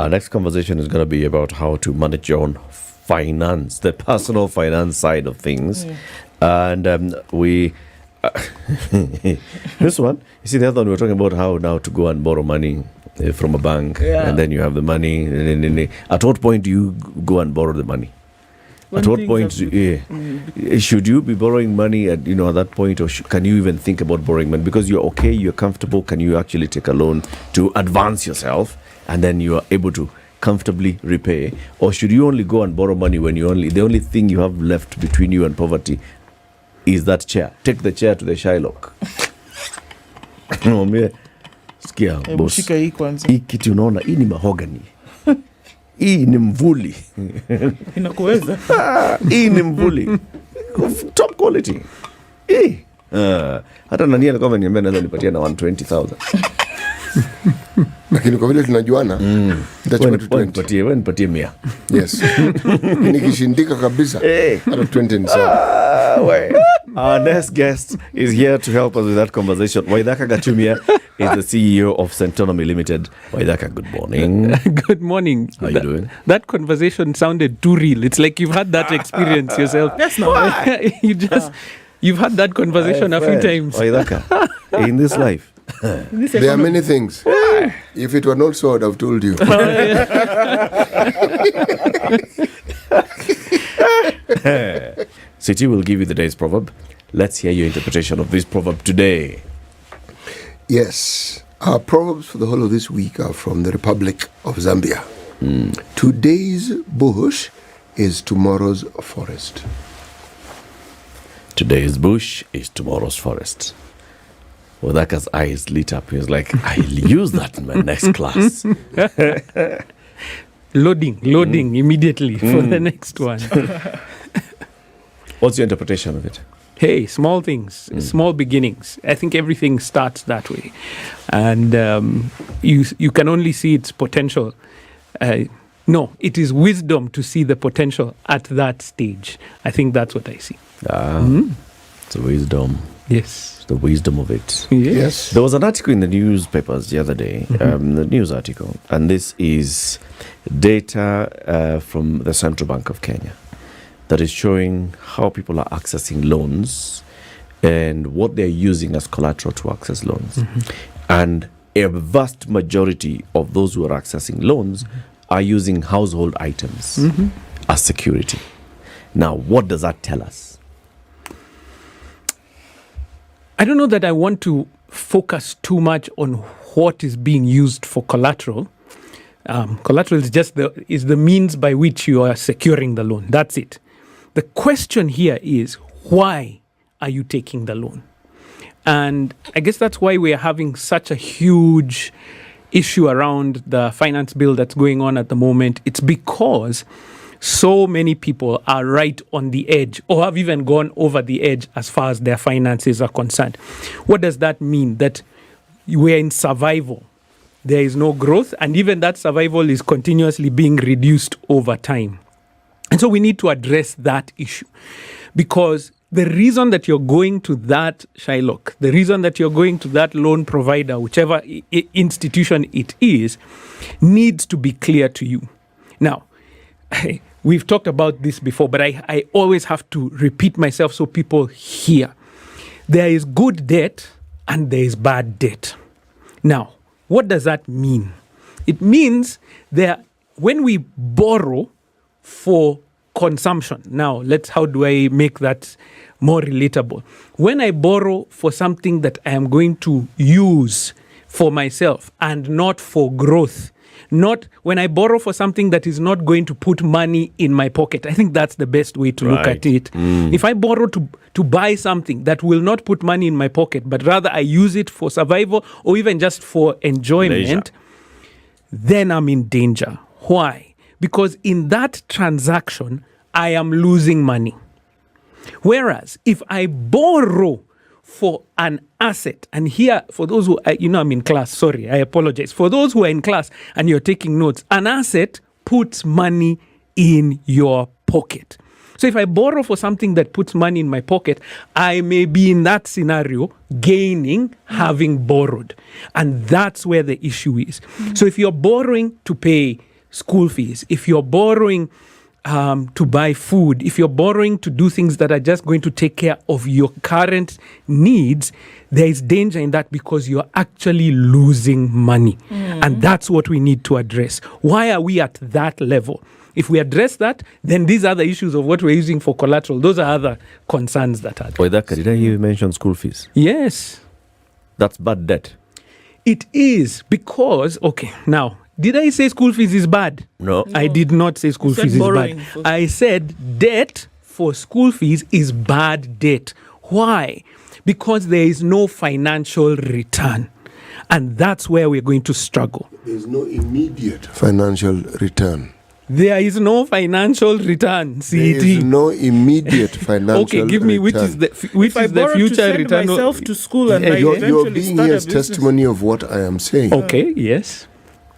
Our next conversation is going to be about how to manage your own finance, the personal finance side of things. And this one, you see, the other one, we were talking about how now to go and borrow money from a bank, and then you have the money. And then, at what point do you go and borrow the money? At what point should you be borrowing money at that point, or can you even think about borrowing money because you're okay, you're comfortable? Can you actually take a loan to advance yourself and then you are able to comfortably repay? Or should you only go and borrow money when the only thing you have left between you and poverty is that chair? Take the chair to the Shylock. Sikia boss, hii kitu unaona, hii ni mahogany, hii ni mvuli, inakuweza hii ni mvuli top quality. Hata nani alikuwa ameniambia naweza nipatia na 120,000. Lakini kwa vile tunajuana, nitachukua 20. Wewe nipatie 100. Yes. Nikishindika kabisa, hata 20 ni sawa. Our next guest is here to help us with that conversation. Waithaka Gatumia is the CEO of Centonomy Limited. Waithaka, good morning. Good morning. How are you doing? That conversation sounded too real. It's like you've had that experience yourself. That's not right. You've had that conversation a few times. Waithaka, in this life. There are many things. If it were not so, I would have told you. City will give you the day's proverb. Let's hear your interpretation of this proverb today. Yes. Our proverbs for the whole of this week are from the Republic of Zambia. Today's bush is tomorrow's forest. Today's bush is tomorrow's forest. Waithaka's eyes lit up. He was like, I'll use that in my next class. Loading immediately for the next one. What's your interpretation of it? Hey, small things, small beginnings. I think everything starts that way. And you can only see its potential. No, it is wisdom to see the potential at that stage. I think that's what I see. It's a wisdom. Yes. The wisdom of it. Yes. There was an article in the newspapers the other day, the news article, and this is data from the Central Bank of Kenya that is showing how people are accessing loans and what they're using as collateral to access loans. And a vast majority of those who are accessing loans are using household items as security. Now, what does that tell us? I don't know that I want to focus too much on what is being used for collateral. Collateral is the means by which you are securing the loan. That's it. The question here is, why are you taking the loan? And I guess that's why we are having such a huge issue around the finance bill that's going on at the moment. It's because so many people are right on the edge or have even gone over the edge as far as their finances are concerned. What does that mean? That we're in survival. There is no growth, and even that survival is continuously being reduced over time. And so we need to address that issue, because the reason that you're going to that Shylock, the reason that you're going to that loan provider, whichever institution it is, needs to be clear to you. Now, we've talked about this before, but I always have to repeat myself so people hear. There is good debt and there is bad debt. Now, what does that mean? It means that when we borrow for consumption, now how do I make that more relatable? When I borrow for something that I am going to use for myself and not for growth, not when I borrow for something that is not going to put money in my pocket. I think that's the best way to look at it. If I borrow to buy something that will not put money in my pocket, but rather I use it for survival or even just for enjoyment, then I'm in danger. Why? Because in that transaction, I am losing money. Whereas if I borrow for an asset, and here, for those who, I'm in class, sorry, I apologize. For those who are in class and you're taking notes, an asset puts money in your pocket. So if I borrow for something that puts money in my pocket, I may be in that scenario gaining having borrowed. And that's where the issue is. So if you're borrowing to pay school fees, if you're borrowing to buy food, if you're borrowing to do things that are just going to take care of your current needs, there is danger in that because you're actually losing money. And that's what we need to address. Why are we at that level? If we address that, then these other issues of what we're using for collateral, those are other concerns that are there. Waithaka, did I hear you mention school fees? Yes. That's bad debt. It is because, okay, now, did I say school fees is bad? No. I did not say school fees is bad. I said debt for school fees is bad debt. Why? Because there is no financial return. And that's where we're going to struggle. There's no immediate financial return. There is no financial return, CET. There is no immediate financial Okay, give me which is the future return. Myself to school and you're being here as testimony of what I am saying. Okay, yes.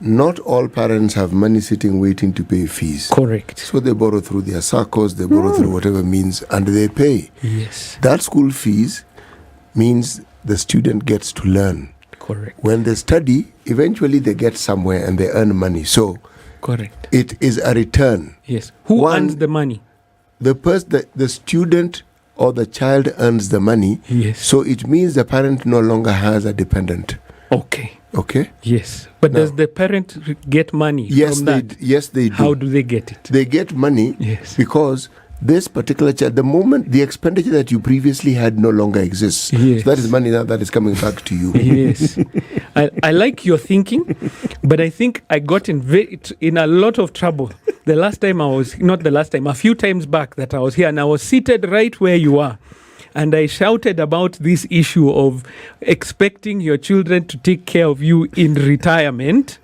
Not all parents have money sitting waiting to pay fees. Correct. So they borrow through their SACCOs, they borrow through whatever means, and they pay. Yes. That school fees means the student gets to learn. Correct. When they study, eventually they get somewhere and they earn money. So correct. It is a return. Yes. Who earns the money? The student or the child earns the money. Yes. So it means the parent no longer has a dependent. Okay. Okay? Yes. But does the parent get money from that? Yes, they do. How do they get it? They get money because this particular child, the moment the expenditure that you previously had no longer exists. Yes. So that is money now that is coming back to you. Yes. I like your thinking, but I think I got in a lot of trouble the last time a few times back that I was here, and I was seated right where you are. And I shouted about this issue of expecting your children to take care of you in retirement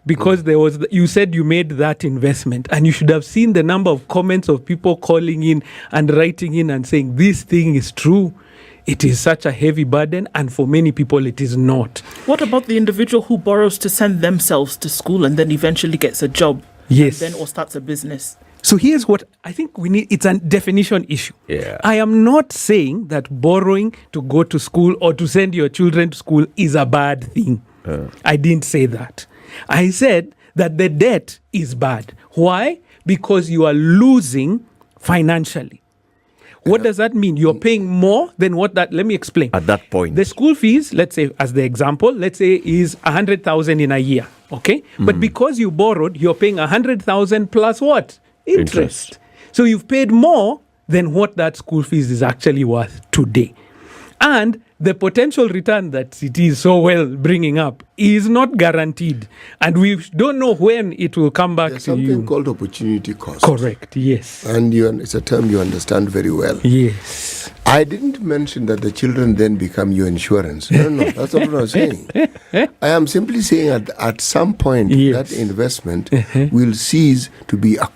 because you said you made that investment, and you should have seen the number of comments of people calling in and writing in and saying this thing is true. It is such a heavy burden, and for many people it is not. What about the individual who borrows to send themselves to school and then eventually gets a job? Yes. And then or starts a business? So here's what I think we need. It's a definition issue. Yeah. I am not saying that borrowing to go to school or to send your children to school is a bad thing. I didn't say that. I said that the debt is bad. Why? Because you are losing financially. What does that mean? You're paying more than let me explain. At that point. The school fees, let's say, as the example, let's say is 100,000 in a year. Okay? But because you borrowed, you're paying 100,000 plus what? Interest. So you've paid more than what that school fees is actually worth today. And the potential return that it is so well bringing up is not guaranteed. And we don't know when it will come back There's to you. something called opportunity cost. Correct, yes. And it's a term you understand very well. Yes. I didn't mention that the children then become your insurance. No, that's not what I was saying. I am simply saying at some point that investment will cease to be a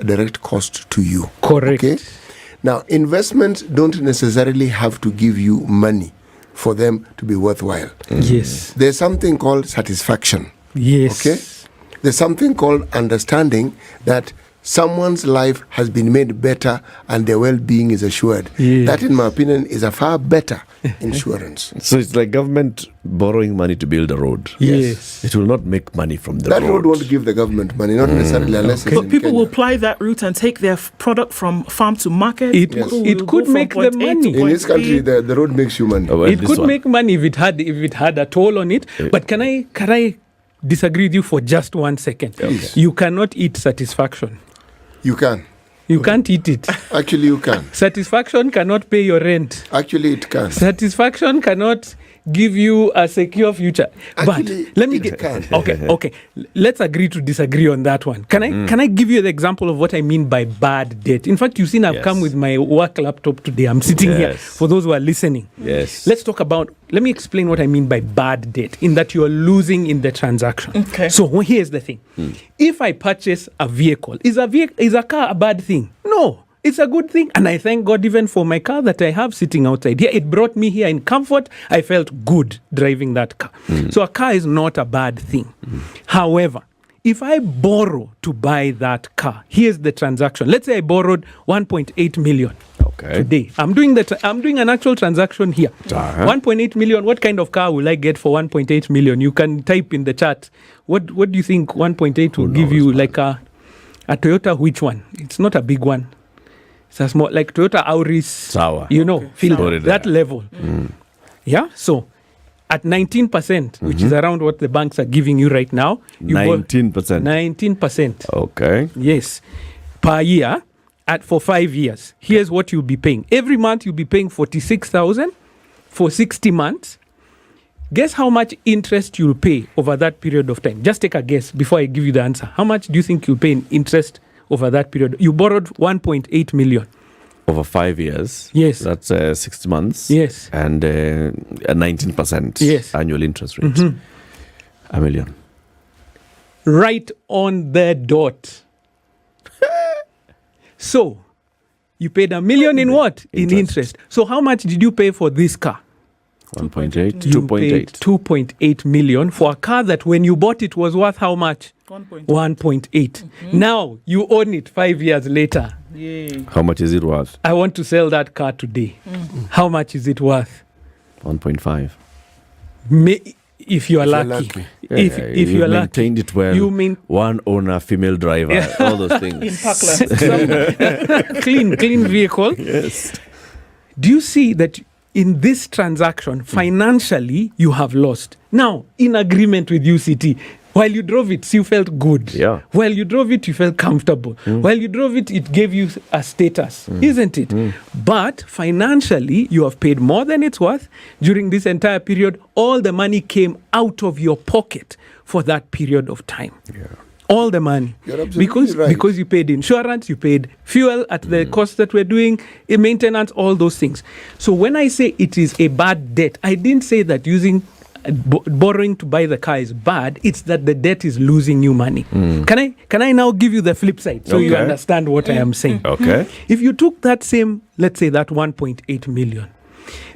direct cost to you. Correct. Okay? Now, investments don't necessarily have to give you money for them to be worthwhile. Yes. There's something called satisfaction. Yes. Okay? There's something called understanding that someone's life has been made better and their well-being is assured. Yes. That, in my opinion, is a far better insurance. So it's like government borrowing money to build a road. Yes. It will not make money from the That road. road won't give the government money, not necessarily unless it's But in people Kenya. will ply that route and take their product from farm to market. It Will could go make from them point A to money. In point this country, B. the road makes you money. Oh, well, It this could one. make money if it had a toll on it. But can I disagree with you for just 1 second? Okay. You cannot eat satisfaction. You can. You can't eat it. Actually, you can. Satisfaction cannot pay your rent. Actually, it can. Satisfaction cannot give you a secure future. Actually, but let me it can. Okay. Let's agree to disagree on that one. Can I give you the example of what I mean by bad debt? In fact, you've seen I've come with my work laptop today. I'm sitting here for those who are listening. Yes. Let me explain what I mean by bad debt, in that you are losing in the transaction. Okay. So here's the thing. If I purchase a vehicle, is a car a bad thing? No. It's a good thing. And I thank God even for my car that I have sitting outside here. It brought me here in comfort. I felt good driving that car. So a car is not a bad thing. However, if I borrow to buy that car, here's the transaction. Let's say I borrowed 1.8 million. Okay. Today. I'm doing an actual transaction here. 1.8 million. What kind of car will I get for 1.8 million? You can type in the chat. What do you think 1.8 will give you? Man. Like a Toyota, which one? It's not a big one. It's a small, like Toyota Auris. Sour. Feel that level. Yeah. So at 19%, which is around what the banks are giving you right now. 19%. 19%. Okay. Yes. Per year for 5 years. Here's what you'll be paying. Every month you'll be paying 46,000 for 60 months. Guess how much interest you'll pay over that period of time. Just take a guess before I give you the answer. How much do you think you'll pay in interest over that period? You borrowed 1.8 million. Over 5 years. Yes. That's 6 months. Yes. And a 19% annual interest rate. $1 million. Right on the dot. So, you paid $1 million in what? In interest. So, how much did you pay for this car? 1.8. 2.8 million for a car that when you bought it was worth how much? 1.8. Now, you own it 5 years later. Yay. How much is it worth? I want to sell that car today. How much is it worth? 1.5. If you are lucky. If you are lucky. Maintained it well. You mean one owner, female driver, all those things. In Parkland. clean vehicle. Yes. Do you see that in this transaction, financially, you have lost? Now, in agreement with UCT, while you drove it, you felt good. Yeah. While you drove it, you felt comfortable. While you drove it, it gave you a status, isn't it? But financially, you have paid more than it's worth. During this entire period, all the money came out of your pocket for that period of time. Yeah. All the money. You're absolutely right. Because you paid insurance, you paid fuel at the cost that we're doing, maintenance, all those things. So when I say it is a bad debt, I didn't say that using borrowing to buy the car is bad. It's that the debt is losing you money. Can I now give you the flip side so you understand what I am saying? Okay. If you took that same, let's say that 1.8 million,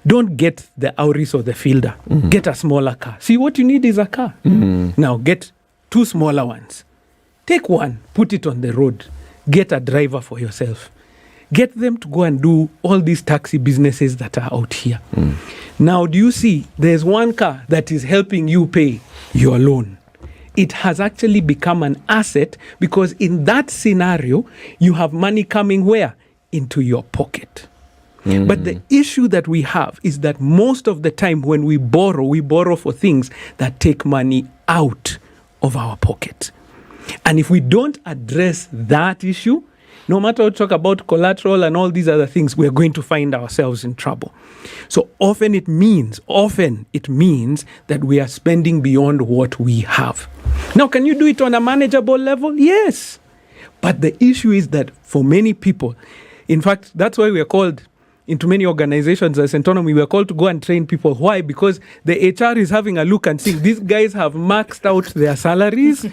don't get the Auris or the Fielder. Get a smaller car. See, what you need is a car. Now get 2 smaller ones. Take one, put it on the road. Get a driver for yourself. Get them to go and do all these taxi businesses that are out here. Now, do you see, there's one car that is helping you pay your loan. It has actually become an asset because in that scenario, you have money coming where? Into your pocket. But the issue that we have is that most of the time when we borrow for things that take money out of our pocket. And if we don't address that issue, no matter what we talk about collateral and all these other things, we're going to find ourselves in trouble. So often it means that we are spending beyond what we have. Now, can you do it on a manageable level? Yes. But the issue is that for many people, in fact, that's why we are called into many organizations as Centonomy, we are called to go and train people. Why? Because the HR is having a look and seeing these guys have maxed out their salaries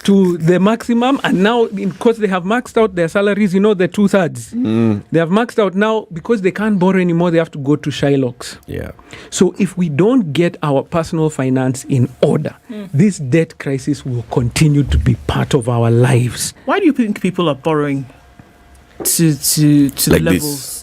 to the maximum. And now, because they have maxed out their salaries, the 2/3. They have maxed out now because they can't borrow anymore. They have to go to Shylocks. Yeah. So if we don't get our personal finance in order, this debt crisis will continue to be part of our lives. Why do you think people are borrowing to like the levels?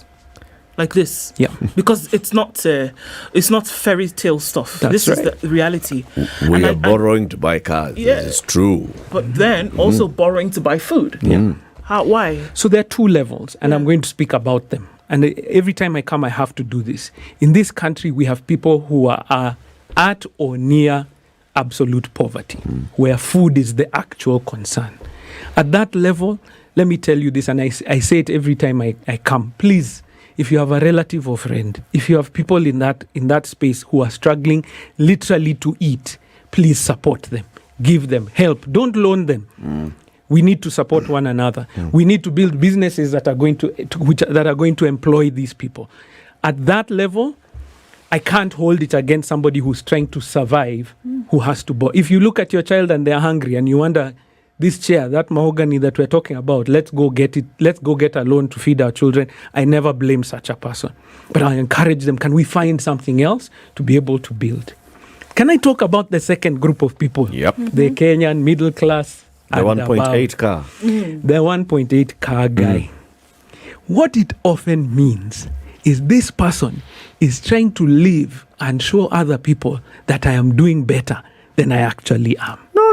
Like this, yeah, because it's not fairy tale stuff. This is the reality. We are borrowing to buy cars. Yeah, this is true. But then also borrowing to buy food. Yeah. Why? So there are 2 levels, and I'm going to speak about them. And every time I come, I have to do this. In this country, we have people who are at or near absolute poverty, where food is the actual concern. At that level, let me tell you this, and I say it every time I come. Please, if you have a relative or friend, if you have people in that space who are struggling literally to eat, please support them. Give them help. Don't loan them. We need to support one another. We need to build businesses that are going to employ these people. At that level, I can't hold it against somebody who's trying to survive, who has to borrow. If you look at your child and they're hungry and you wonder, this chair, that mahogany that we're talking about, let's go get it. Let's go get a loan to feed our children. I never blame such a person. But I encourage them, can we find something else to be able to build? Can I talk about the second group of people? Yep. The Kenyan middle class. The 1.8 car. The 1.8 car guy. what it often means is this person is trying to live and show other people that I am doing better than I actually am. No,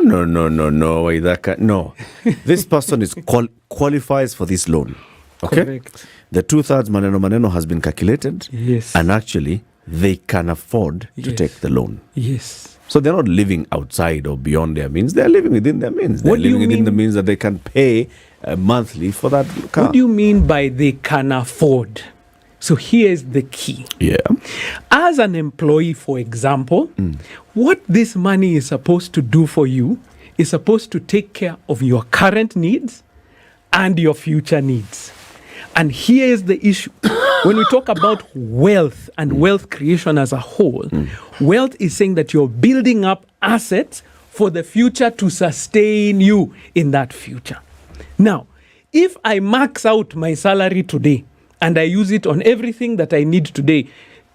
Waithaka. No. This person is qualifies for this loan. Okay? Correct. The 2/3 maneno has been calculated. Yes. And actually, they can afford to Yes. take the loan. Yes. So they're not living outside or beyond their means. They're living within their means. They're What do you living within the mean? means that they can pay monthly for that car. What do you mean by they can afford? So here's the key. Yeah. As an employee, for example, what this money is supposed to do for you is supposed to take care of your current needs and your future needs. And here is the issue. When we talk about wealth and wealth creation as a whole, wealth is saying that you're building up assets for the future to sustain you in that future. Now, if I max out my salary today and I use it on everything that I need today,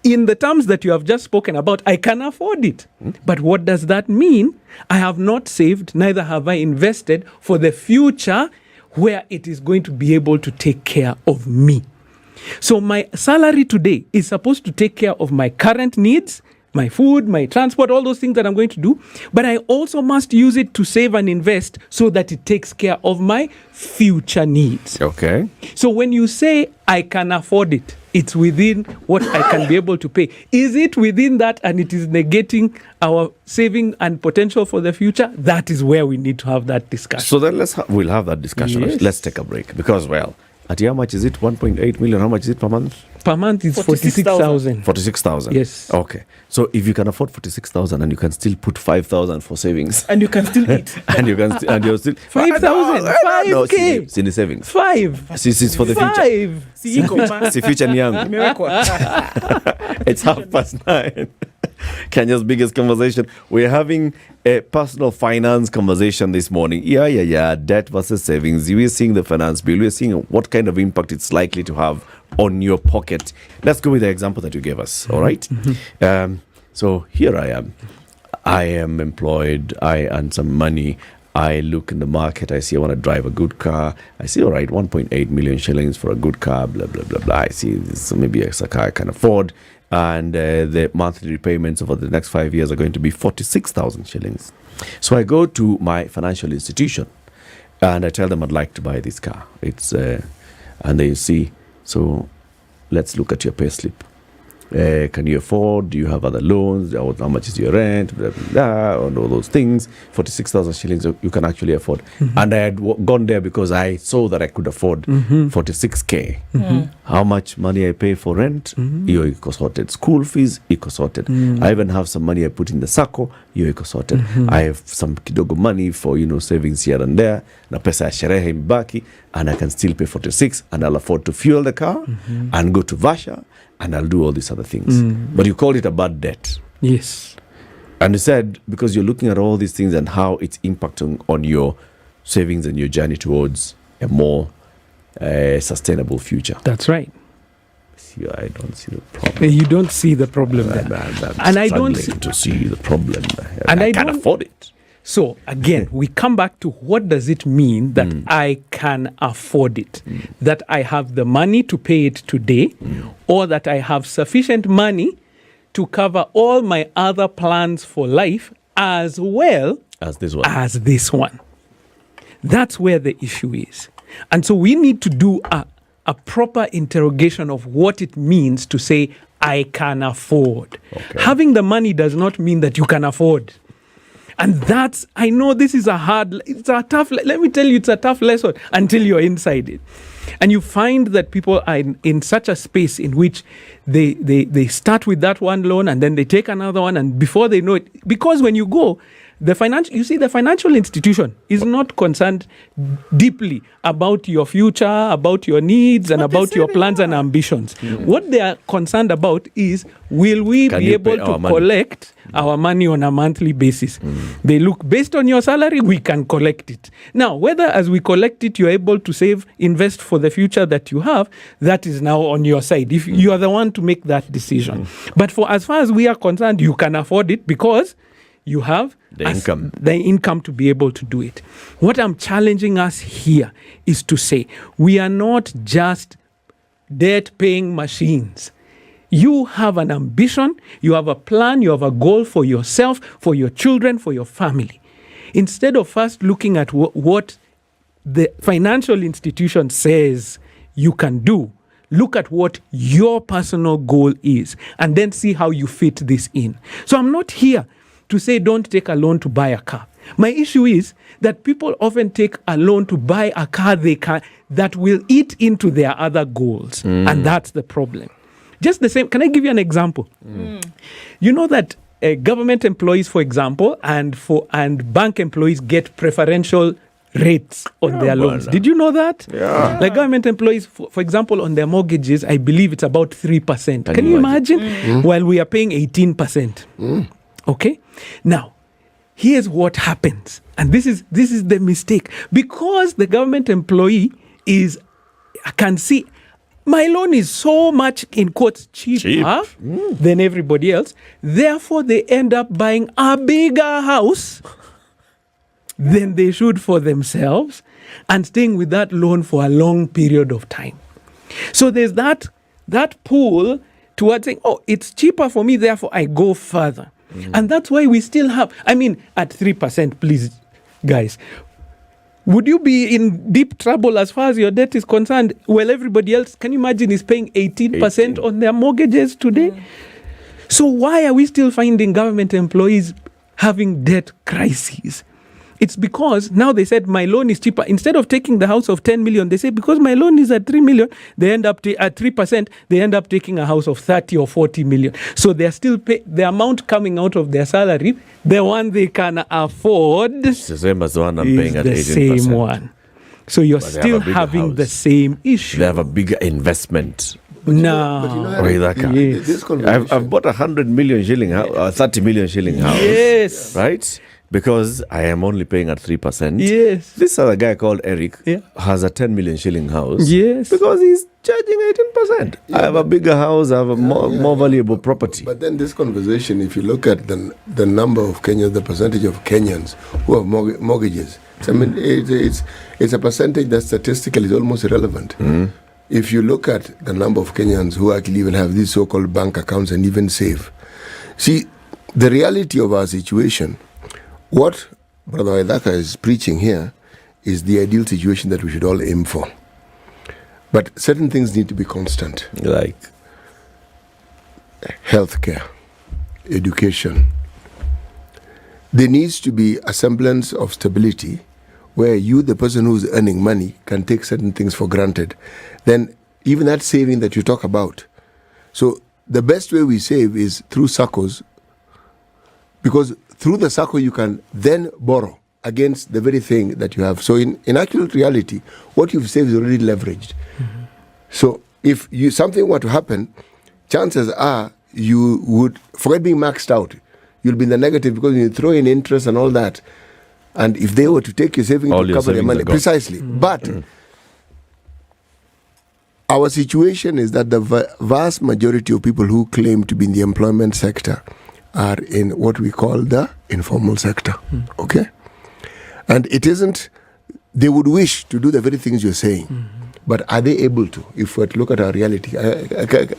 in the terms that you have just spoken about, I can afford it. But what does that mean? I have not saved, neither have I invested for the future where it is going to be able to take care of me. So my salary today is supposed to take care of my current needs, my food, my transport, all those things that I'm going to do. But I also must use it to save and invest so that it takes care of my future needs. Okay. So when you say I can afford it, it's within what I can be able to pay. Is it within that and it is negating our saving and potential for the future? That is where we need to have that discussion. So then we'll have that discussion. Yes. Let's take a break because, well, at how much is it? 1.8 million. How much is it per month? Per month is 46,000. 46,000. Yes. Okay. So if you can afford 46,000 and you can still put 5,000 for savings, And you can still eat. and you can and you're still 5,000, No, 5K. it's in the savings. 5. This is for the future. 5. Si iko ma. It's the future ni yangu. Imewekwa. It's 9:30. Kenya's biggest conversation. We're having a personal finance conversation this morning. Yeah. Debt versus savings. We're seeing the finance bill. We're seeing what kind of impact it's likely to have on your pocket. Let's go with the example that you gave us. All right. So here I am. I am employed. I earn some money. I look in the market. I see I want to drive a good car. I see, all right, 1.8 million shillings for a good car, blah, blah, blah, blah. I see this, maybe it's a car I can afford. And the monthly repayments over the next 5 years are going to be 46,000 shillings. So I go to my financial institution and I tell them I'd like to buy this car. It's and they see, so let's look at your pay slip. Can you afford? Do you have other loans? How much is your rent? Blah, blah, blah, and all those things. 46,000 shillings you can actually afford. And I had gone there because I saw that I could afford 46K. How much money I pay for rent? Hiyo iko sorted. School fees, iko sorted. I even have some money I put in the sacco. Hiyo iko sorted. I have some kidogo money for, savings here and there. Na pesa ya sherehe imebaki. And I can still pay 46 and I'll afford to fuel the car and go to Vasha. And I'll do all these other things. But you called it a bad debt. Yes. And you said, because you're looking at all these things and how it's impacting on your savings and your journey towards a more sustainable future. That's right. See, I don't see the problem. You don't see the problem there. I'm And I don't struggling to see the problem. And I can't don't- afford it. So again, we come back to what does it mean that I can afford it? That I have the money to pay it today, or that I have sufficient money to cover all my other plans for life as well As this one. as this one. That's where the issue is. And so we need to do a proper interrogation of what it means to say, I can afford. Okay. Having the money does not mean that you can afford. And that's, I know this is it's a tough, let me tell you, it's a tough lesson until you're inside it. And you find that people are in such a space in which they start with that one loan and then they take another one, and before they know it, because when you go, the financial institution is not concerned deeply about your future, about your needs, and about your plans and ambitions. What they are concerned about is, will we Can be you able pay to our money? collect our money on a monthly basis? They look, based on your salary, we can collect it. Now, whether as we collect it, you're able to save, invest for the future that you have, that is now on your side. If you are the one to make that decision. But for as far as we are concerned, you can afford it because you have The income. the income to be able to do it. What I'm challenging us here is to say, we are not just debt-paying machines. You have an ambition, you have a plan, you have a goal for yourself, for your children, for your family. Instead of first looking at what the financial institution says you can do, look at what your personal goal is and then see how you fit this in. So I'm not here to say don't take a loan to buy a car. My issue is that people often take a loan to buy a car that will eat into their other goals. And that's the problem. Just the same, can I give you an example? You know that government employees, for example, and bank employees get preferential rates on their loans. Did you know that? Yeah. Like government employees, for example, on their mortgages, I believe it's about 3%. Can you imagine? While we are paying 18%. Okay? Now, here's what happens. And this is the mistake. Because the government employee can see my loan is so much, in quotes, cheaper than everybody else. Therefore, they end up buying a bigger house than they should for themselves and staying with that loan for a long period of time. So there's that pull towards saying, oh, it's cheaper for me, therefore I go further. And that's why we still have, at 3%, please, guys, would you be in deep trouble as far as your debt is concerned? Well, everybody else, can you imagine, is paying 18% on their mortgages today? So why are we still finding government employees having debt crises? It's because now they said my loan is cheaper. Instead of taking the house of 10 million, they say because my loan is at 3 million, they end up at 3%, they end up taking a house of 30 or 40 million. So they're still the amount coming out of their salary, the one they can afford, It's the same as the one I'm paying at 18%. the same one. So you're still having the same issue. They have a bigger investment. No. But you know, Waithaka. Yes. this conversation, I've bought 100 million shilling house, 30 million shilling house. Yes. Right? Because I am only paying at 3%. Yes. This other guy called Eric Yeah. has a 10 million shilling house. Yes. Because he's charging 18%. I have a bigger house, I have a more valuable property. But then this conversation, if you look at the number of Kenyans, the percentage of Kenyans who have mortgages, it's a percentage that statistically is almost irrelevant. If you look at the number of Kenyans who actually even have these so-called bank accounts and even save, see, the reality of our situation, what Brother Waithaka is preaching here is the ideal situation that we should all aim for. But certain things need to be constant. Like Healthcare, education. There needs to be a semblance of stability where you, the person who's earning money, can take certain things for granted. Then even that saving that you talk about. So the best way we save is through SACCOs, because through the SACCO you can then borrow against the very thing that you have. So in actual reality, what you've saved is already leveraged. So if something were to happen, chances are you would, forget being maxed out, you'll be in the negative because you throw in interest and all that. And if they were to take your savings to cover their money, precisely. But our situation is that the vast majority of people who claim to be in the employment sector are in what we call the informal sector. Okay? And it isn't, they would wish to do the very things you're saying. But are they able to? If we look at our reality,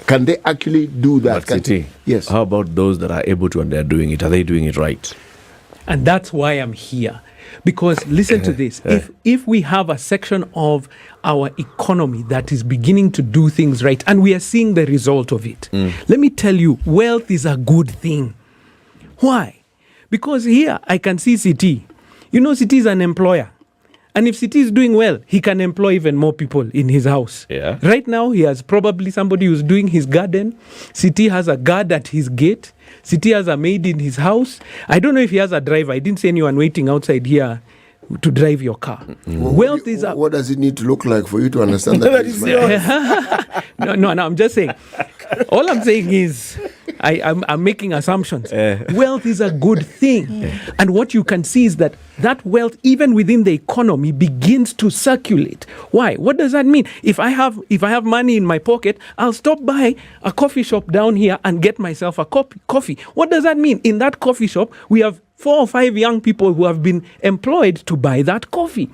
can they actually do that? Yes. How about those that are able to and they're doing it? Are they doing it right? And that's why I'm here. Because listen to this. If we have a section of our economy that is beginning to do things right, and we are seeing the result of it, let me tell you, wealth is a good thing. Why? Because here I can see CT. You know, CT is an employer. And if CT is doing well, he can employ even more people in his house. Yeah. Right now, he has probably somebody who's doing his garden. CT has a guard at his gate. CT has a maid in his house. I don't know if he has a driver. I didn't see anyone waiting outside here to drive your car. Wealth is a... What does it need to look like for you to understand that? No, I'm just saying. All I'm saying is I'm making assumptions. Wealth is a good thing. And what you can see is that wealth, even within the economy, begins to circulate. Why? What does that mean? If I have money in my pocket, I'll stop by a coffee shop down here and get myself a coffee. What does that mean? In that coffee shop, we have 4 or 5 young people who have been employed to buy that coffee.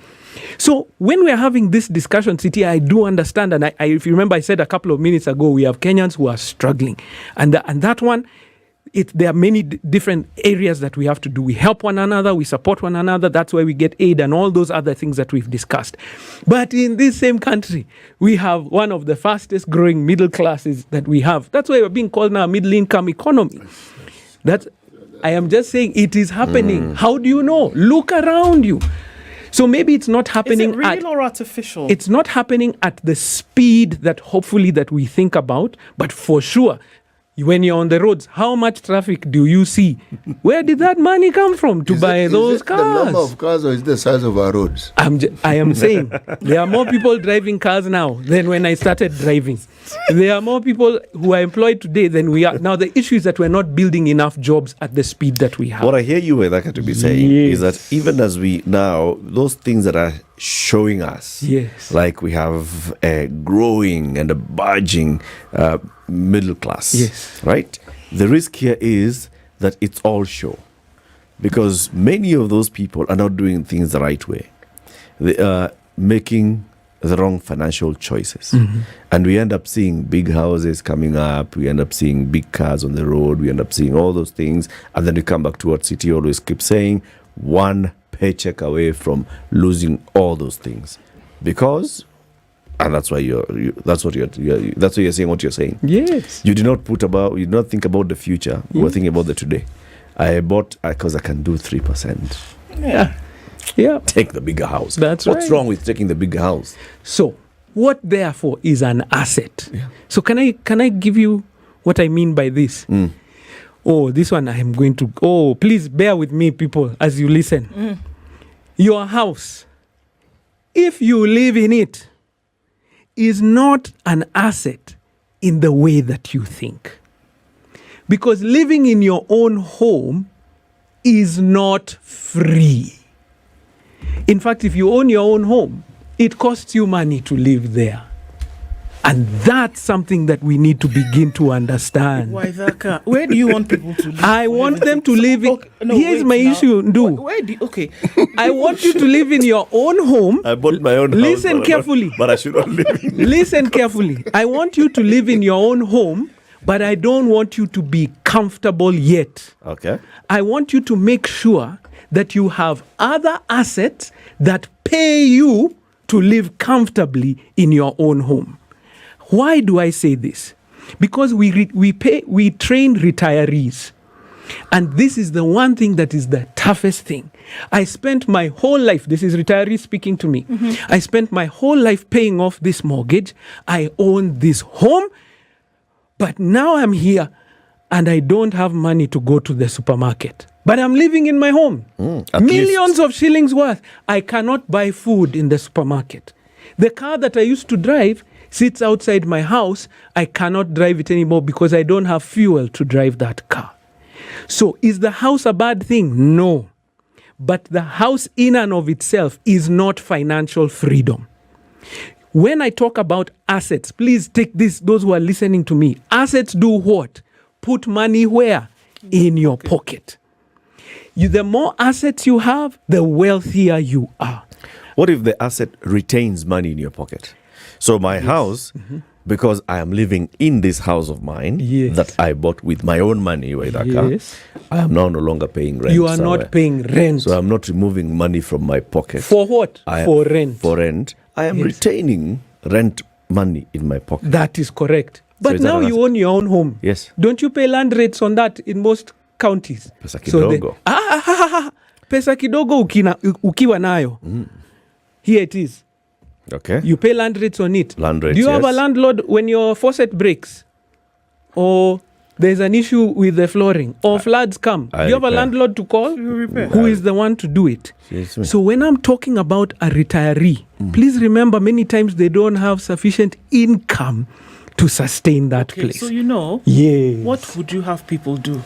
So when we're having this discussion, City, I do understand, and I, if you remember, I said a couple of minutes ago, we have Kenyans who are struggling, and that one, there are many different areas that we have to do. We help one another, we support one another. That's why we get aid and all those other things that we've discussed. But in this same country, we have one of the fastest growing middle classes that we have. That's why we're being called now a middle income economy. I am just saying it is happening. How do you know? Look around you. So maybe it's not happening. Is it real or artificial? It's not happening at the speed that hopefully that we think about, but for sure, when you're on the roads, how much traffic do you see? Where did that money come from to buy those cars? The number of cars, or is the size of our roads? I am saying there are more people driving cars now than when I started driving. There are more people who are employed today than we are. Now, the issue is that we're not building enough jobs at the speed that we have. What I hear you, Waithaka, to be saying is that even as we now, those things that are showing us, like we have a growing and a budging middle class, right? The risk here is that it's all show, because many of those people are not doing things the right way. They are making the wrong financial choices, and we end up seeing big houses coming up, we end up seeing big cars on the road, we end up seeing all those things, and then we come back to what City always keeps saying, one paycheck away from losing all those things, because, and that's why that's why you're saying what you're saying. Yes, you did not think about the future. You were thinking about the today. I bought because I can do 3%. Yeah. Take the bigger house. What's wrong with taking the bigger house? So, what therefore is an asset? So, can I give you what I mean by this? Oh, this one I am going to. Oh, please bear with me, people, as you listen. Your house, if you live in it, is not an asset in the way that you think. Because living in your own home is not free. In fact, if you own your own home, it costs you money to live there. And that's something that we need to begin to understand. Waithaka, where do you want people to live? I want them to live in... Here's my issue, Ndu. I want you to live in your own home. I bought my own house. Listen carefully. But I should not live in it. Listen carefully. I want you to live in your own home, but I don't want you to be comfortable yet. Okay. I want you to make sure that you have other assets that pay you to live comfortably in your own home. Why do I say this? Because we train retirees. And this is the one thing that is the toughest thing. I spent my whole life, this is retirees speaking to me, I spent my whole life paying off this mortgage. I own this home, but now I'm here and I don't have money to go to the supermarket. But I'm living in my home. Millions of shillings worth. I cannot buy food in the supermarket. The car that I used to drive sits outside my house. I cannot drive it anymore because I don't have fuel to drive that car. So is the house a bad thing? No. But the house in and of itself is not financial freedom. When I talk about assets, please take this, those who are listening to me. Assets do what? Put money where? In your pocket. The more assets you have, the wealthier you are. What if the asset retains money in your pocket? So my house, because I am living in this house of mine that I bought with my own money, Waithaka, I am now no longer paying rent. You are not paying rent. So I'm not removing money from my pocket. For what? For rent. For rent. I am retaining rent money in my pocket. That is correct. But now you own your own home. Yes. Don't you pay land rates on that in most counties? Pesa kidogo. Pesa kidogo ukiwa nayo. Here it is. Okay. You pay land rates on it. Land rates, do you have a landlord when your faucet breaks? Or there's an issue with the flooring? Or floods come? Do you have a landlord to call? Who is the one to do it? So when I'm talking about a retiree, please remember many times they don't have sufficient income to sustain that place. So what would you have people do?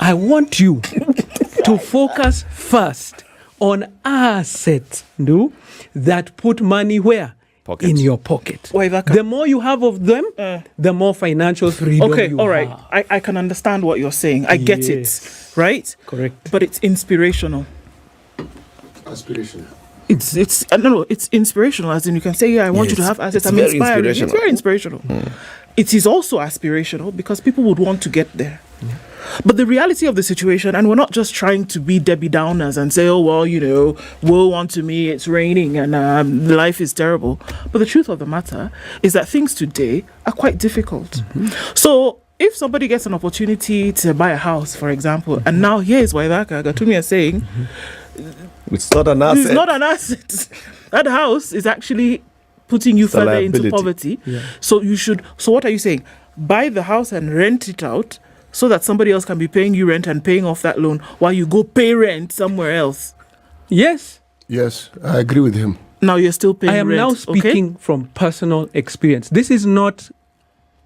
I want you to focus first on assets that put money where? Pocket. in your pocket. Waithaka. The more you have of them, the more financial freedom Okay, you all right. have. I can understand what you're saying. I get Yes. it, right? Correct. But it's inspirational. Aspiration. It's no, it's inspirational. As in, you can say, yeah, I want you to Yes. have assets. It's I'm very inspiring. It's inspirational. very inspirational. It is also aspirational because people would want to get there. But the reality of the situation, and we're not just trying to be Debbie Downers and say, oh, well, woe unto me, it's raining and life is terrible. But the truth of the matter is that things today are quite difficult. So if somebody gets an opportunity to buy a house, for example, and now here's Waithaka Gatumia saying, It's not an asset. it's not an asset. That house is actually putting you It's a further into liability. poverty. Yeah. So what are you saying? Buy the house and rent it out so that somebody else can be paying you rent and paying off that loan while you go pay rent somewhere else. Yes. Yes, I agree with him. Now you're still paying I am rent. now okay? speaking from personal experience. This is not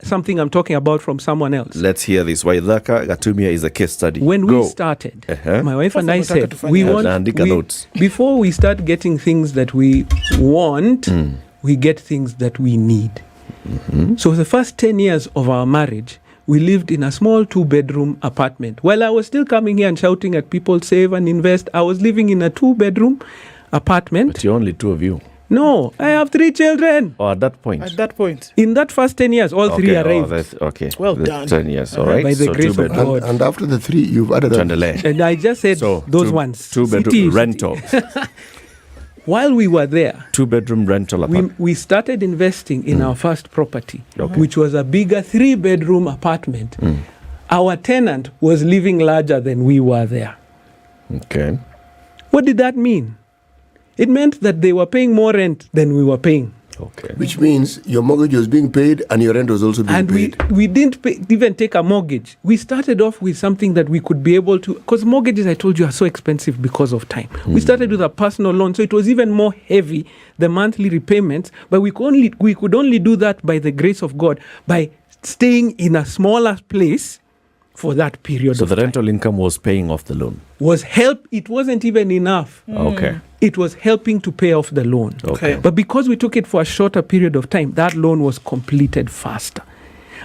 something I'm talking about from someone else. Let's hear this. Waithaka Gatumia is a case study. When Go. we started, Uh-huh. my wife and I First of all, said, Waithaka we to want, Andika notes. before we start getting things that we want, we get things that we need. So the first 10 years of our marriage, we lived in a small 2-bedroom apartment. While I was still coming here and shouting at people, save and invest, I was living in a 2-bedroom apartment. But you're only two of you. No, I have 3 children. Or at that point. At that point. In that first 10 years, all 3 arrived. Okay. Well That's done. 10 years, all right. By the so grace of 2 bedroom. God. And after the 3, you've added a Chandelier. And I just said So those two, ones. 2-bedroom City. rental. While we were there, 2-bedroom rental apartment. we started investing in our first property, Okay. which was a bigger 3-bedroom apartment. Our tenant was living larger than we were there. Okay. What did that mean? It meant that they were paying more rent than we were paying. Okay. Which means your mortgage was being paid and your rent was also being And paid. we didn't even take a mortgage. We started off with something that we could be able to, because mortgages, I told you, are so expensive because of time. We started with a personal loan, so it was even more heavy, the monthly repayments, but we could only do that by the grace of God, by staying in a smaller place for that period So of the time. rental income was paying off the loan. It wasn't even enough. Okay. It was helping to pay off the loan. Okay. But because we took it for a shorter period of time, that loan was completed faster.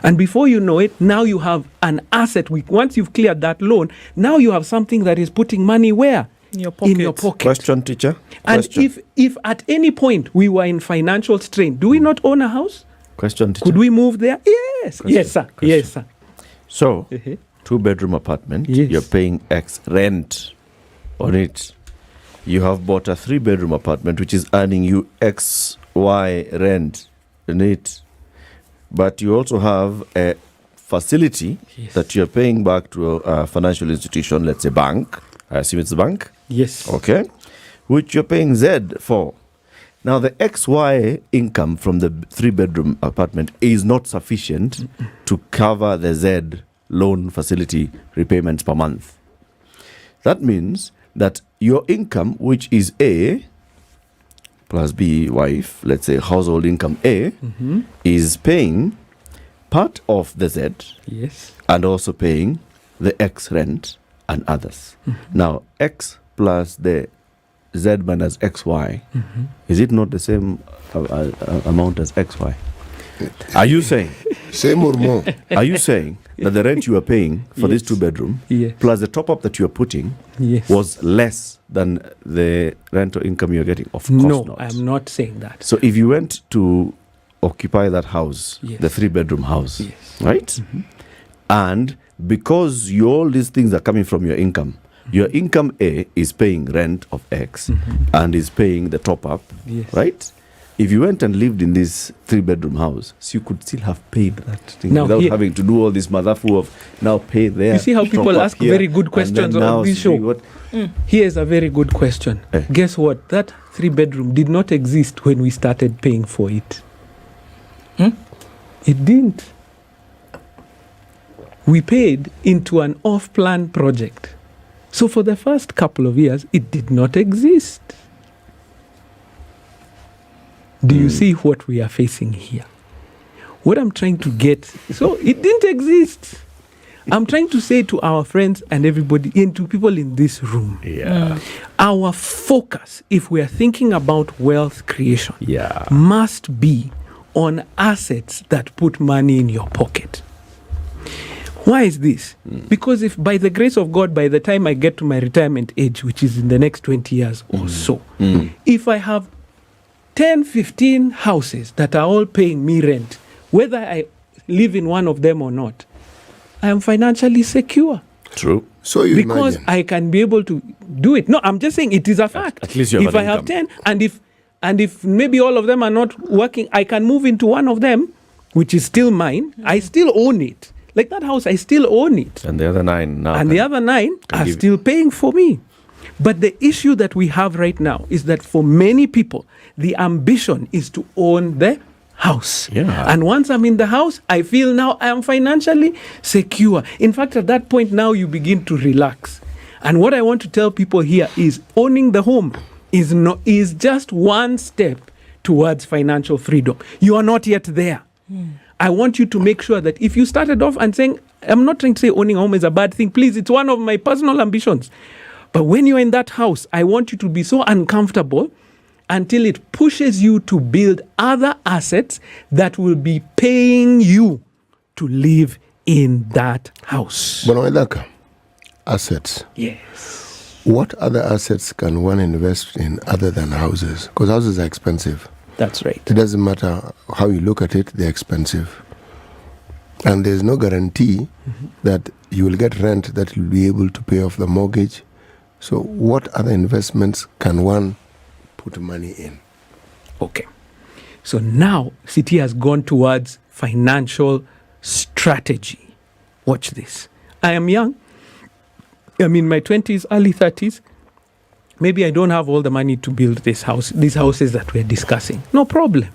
And before you know it, now you have an asset. Once you've cleared that loan, now you have something that is putting money where? In your pocket. In your pocket. Question, teacher? And Question. if at any point we were in financial strain, do we not own a house? Question, teacher? Could we move there? Yes. Question. Yes, sir. Question. Yes, sir. So, Uh-huh. 2-bedroom apartment, Yes. you're paying X rent on it. You have bought a 3-bedroom apartment which is earning you X, Y rent in it. But you also have a facility Yes. that you're paying back to a financial institution, let's say bank. I assume it's a bank. Yes. Okay. Which you're paying Z for. Now, the XY income from the 3-bedroom apartment is not sufficient to cover the Z loan facility repayments per month. That means that your income, which is A plus B, wife, let's say household income A, is paying part of the Z Yes. and also paying the X rent and others. Now, X plus the Z minus XY, is it not the same amount as XY? Are you saying? Same or more? Are you saying that the rent you are paying for this Yes. 2-bedroom Yes. plus the top up that you are putting Yes. was less than the rental income you're getting? Of course No, not. I'm not saying that. So if you went to occupy that house, Yes. the 3-bedroom house, Yes. right? And because all these things are coming from your income income A is paying rent of X and is paying the top up, Yes. right? If you went and lived in this 3-bedroom house, so you could still have paid that thing Now without here- having to do all this madafu of now pay there. You see how people top up ask here, very good and questions then on now this see show? what- Here's a very good question. Eh. Guess what? That 3-bedroom did not exist when we started paying for it. It didn't. We paid into an off-plan project. So for the first couple of years, it did not exist. Do you see what we are facing here? What I'm trying to get, so it didn't exist. I'm trying to say to our friends and everybody, and to people in this room, our focus, if we are thinking about wealth creation, must be on assets that put money in your pocket. Why is this? Because if by the grace of God, by the time I get to my retirement age, which is in the next 20 years or so, if I have 10, 15 houses that are all paying me rent, whether I live in one of them or not, I am financially secure. True. So you because imagine. I can be able to do it. No, I'm just saying it is a fact. At least you have if an I have income. 10, and if maybe all of them are not working, I can move into one of them, which is still mine. I still own it. Like that house, I still own it. And the other 9 now. And the other 9 are still paying for me. But the issue that we have right now is that for many people, the ambition is to own the house. Yeah. And once I'm in the house, I feel now I am financially secure. In fact, at that point now you begin to relax. And what I want to tell people here is owning the home is just one step towards financial freedom. You are not yet there. I want you to make sure that if you started off and saying, I'm not trying to say owning a home is a bad thing. Please, it's one of my personal ambitions. But when you're in that house, I want you to be so uncomfortable until it pushes you to build other assets that will be paying you to live in that house. Bwana Waithaka, assets. Yes. What other assets can one invest in other than houses? Because houses are expensive. That's right. It doesn't matter how you look at it, they're expensive. And there's no guarantee that you will get rent that will be able to pay off the mortgage. So what other investments can one put money in? Okay. So now City has gone towards financial strategy. Watch this. I am young. I'm in my 20s, early 30s. Maybe I don't have all the money to build these houses that we're discussing. No problem.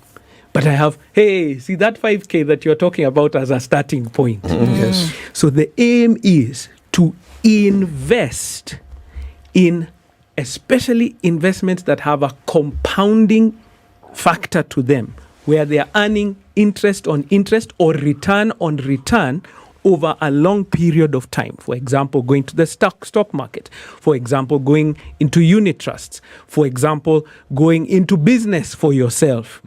But I have, see that 5K that you're talking about as a starting point. Yes. So the aim is to invest in especially investments that have a compounding factor to them, where they are earning interest on interest or return on return over a long period of time. For example, going to the stock market. For example, going into unit trusts. For example, going into business for yourself.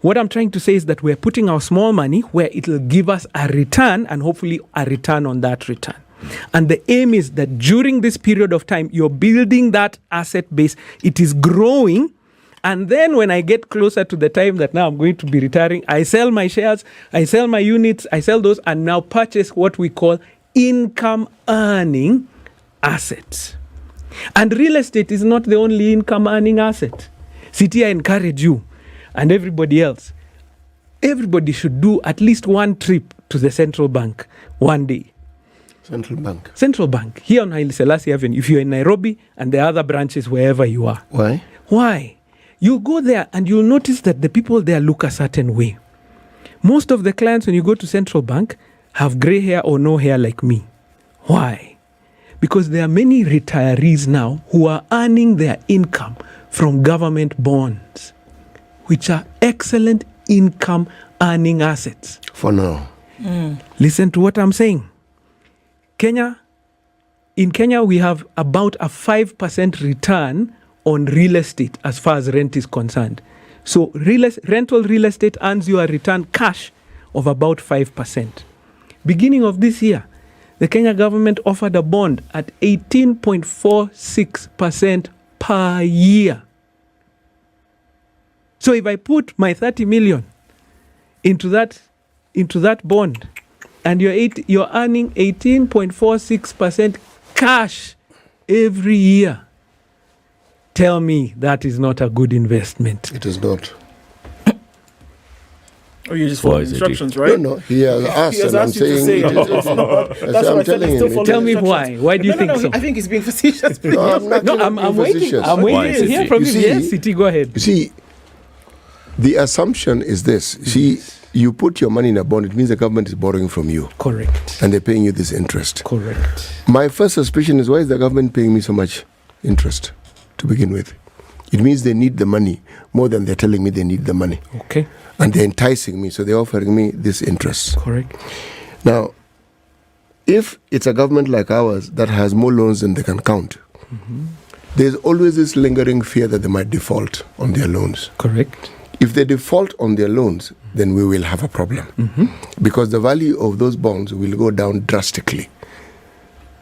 What I'm trying to say is that we're putting our small money where it will give us a return and hopefully a return on that return. And the aim is that during this period of time, you're building that asset base. It is growing. And then when I get closer to the time that now I'm going to be retiring, I sell my shares, I sell my units, I sell those, and now purchase what we call income earning assets. And real estate is not the only income earning asset. City, I encourage you and everybody else. Everybody should do at least one trip to the central bank one day. Central Bank. Central Bank, here on Haile Selassie Avenue, if you're in Nairobi and the other branches wherever you are. Why? Why? You go there and you'll notice that the people there look a certain way. Most of the clients, when you go to Central Bank, have gray hair or no hair like me. Why? Because there are many retirees now who are earning their income from government bonds, which are excellent income earning assets. For now. Listen to what I'm saying. In Kenya, we have about a 5% return on real estate as far as rent is concerned. So rental real estate earns you a return cash of about 5%. Beginning of this year, the Kenya government offered a bond at 18.46% per year. So if I put my 30 million into that bond, and you're earning 18.46% cash every year, tell me that is not a good investment. It is not. Or you just follow instructions, right? No, he has asked, He has and I'm asked you to saying say it it. is It's not. That's I'm why I said telling it's still him. following Tell me instructions. why. Why do you think so? I think he's being facetious. No, I'm not No, being I'm waiting. facetious. I'm Why, waiting to hear City? from You you. see- Yes, City, go ahead. You see, the assumption is this. See, you put your money in a bond, it means the government is borrowing from you. Correct. And they're paying you this interest. Correct. My first suspicion is, why is the government paying me so much interest to begin with? It means they need the money more than they're telling me they need the money. Okay. And they're enticing me, so they're offering me this interest. Correct. Now, if it's a government like ours that has more loans than they can count, there's always this lingering fear that they might default on their loans. Correct. If they default on their loans, then we will have a problem because the value of those bonds will go down drastically.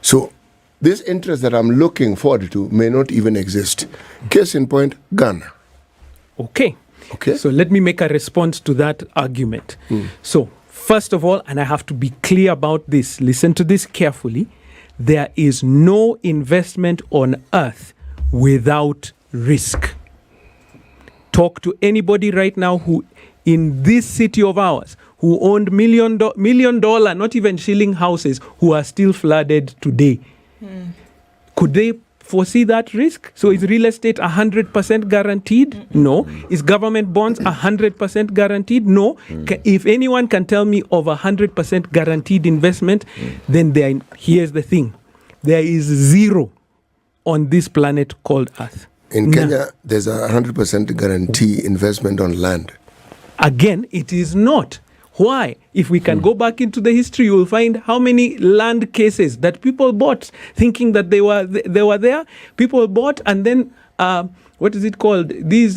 So this interest that I'm looking forward to may not even exist. Case in point, Ghana. Okay. Okay. So let me make a response to that argument. So first of all, and I have to be clear about this, listen to this carefully, there is no investment on earth without risk. Talk to anybody right now who, in this city of ours, who owned million dollar, not even shilling houses, who are still flooded today. Could they foresee that risk? So is real estate 100% guaranteed? No. Is government bonds 100% guaranteed? No. If anyone can tell me of 100% guaranteed investment, then here's the thing. There is zero on this planet called Earth. In Kenya, there's a 100% guarantee investment on land. Again, it is not. Why? If we can go back into the history, you will find how many land cases that people bought thinking that they were there. People bought, and then what is it called? This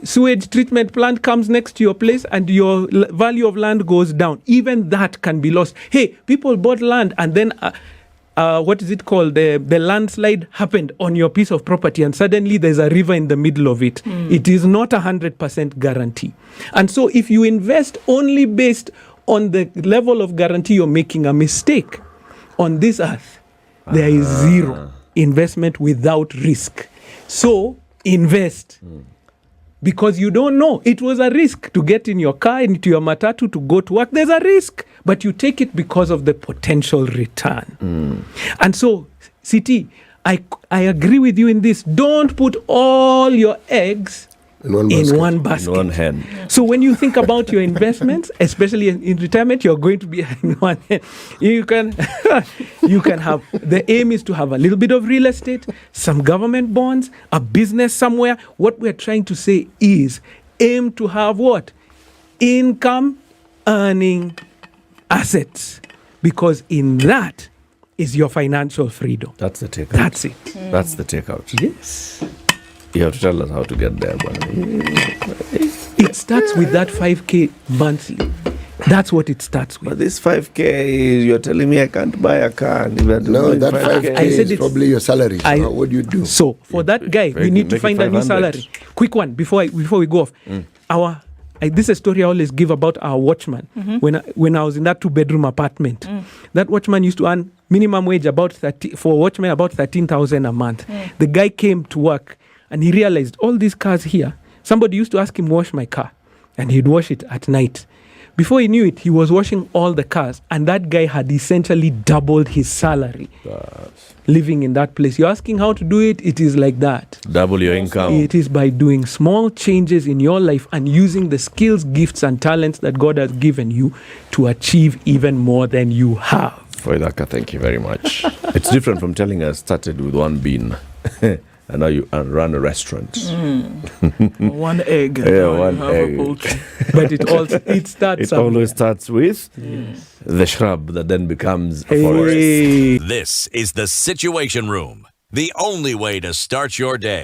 sewage treatment plant comes next to your place and your value of land goes down. Even that can be lost. Hey, people bought land and then what is it called? The landslide happened on your piece of property and suddenly there's a river in the middle of it. It is not 100% guarantee. And so if you invest only based on the level of guarantee, you're making a mistake. On this earth, there is zero investment without risk. So invest. Because you don't know. It was a risk to get in your car, into your matatu, to go to work. There's a risk. But you take it because of the potential return. And so, CT, I agree with you in this. Don't put all your eggs in one basket. In one hand. So when you think about your investments, especially in retirement, you're going to be in one hand. You can have, the aim is to have a little bit of real estate, some government bonds, a business somewhere. What we're trying to say is aim to have what? Income earning assets. Because in that is your financial freedom. That's the takeout. That's it. That's the takeout. Yes. You have to tell us how to get there. It starts with that 5K monthly. That's what it starts with. But this 5K, you're telling me I can't buy a car. No, that 5K I said is probably your salary. What do you do? So for that guy, we need to find a new salary. Quick one before we go off. This is a story I always give about our watchman. When I was in that 2-bedroom apartment, that watchman used to earn minimum wage for watchmen about 13,000 a month. The guy came to work and he realized all these cars here. Somebody used to ask him, wash my car, and he'd wash it at night. Before he knew it, he was washing all the cars, and that guy had essentially doubled his salary living in that place. You're asking how to do it? It is like that. Double your income. It is by doing small changes in your life and using the skills, gifts, and talents that God has given you to achieve even more than you have. Waithaka, thank you very much. It's different from telling us started with one bean. And now you run a restaurant. One egg. Yeah, one egg. But it starts. It always starts with the shrub that then becomes a forest. This is the Situation Room, the only way to start your day.